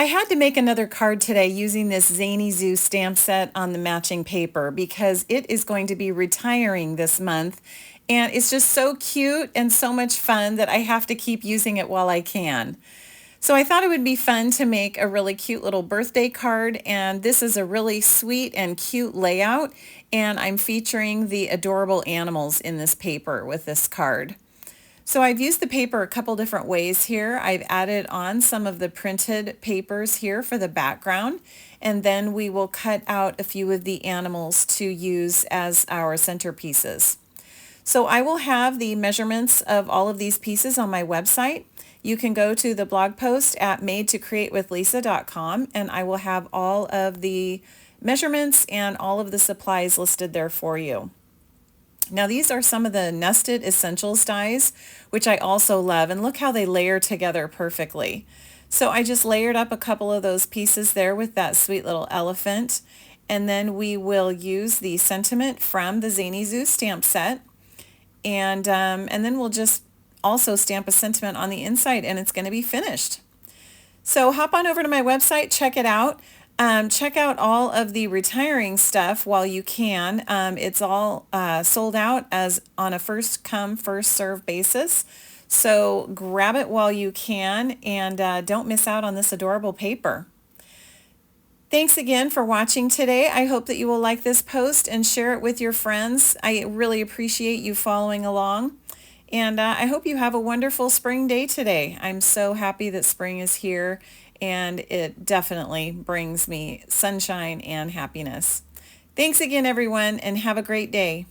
I had to make another card today using this Zany Zoo stamp set on the matching paper because it is going to be retiring this month. And it's just so cute and so much fun that I have to keep using it while I can. So I thought it would be fun to make a really cute little birthday card, and this is a really sweet and cute layout, and I'm featuring the adorable animals in this paper with this card. So I've used the paper a couple different ways here. I've added on some of the printed papers here for the background, and then we will cut out a few of the animals to use as our centerpieces. So I will have the measurements of all of these pieces on my website. You can go to the blog post at madetocreatewithlisa.com, and I will have all of the measurements and all of the supplies listed there for you. Now these are some of the nested essentials dies, which I also love, and look how they layer together perfectly. So I just layered up a couple of those pieces there with that sweet little elephant, and then we will use the sentiment from the Zany Zoo stamp set, and then we'll just also stamp a sentiment on the inside, and it's going to be finished. So hop on over to my website, check it out. Check out all of the retiring stuff while you can. It's all sold out as on a first come, first serve basis. So grab it while you can, and don't miss out on this adorable paper. Thanks again for watching today. I hope that you will like this post and share it with your friends. I really appreciate you following along. And I hope you have a wonderful spring day today. I'm so happy that spring is here, and it definitely brings me sunshine and happiness. Thanks again, everyone, and have a great day.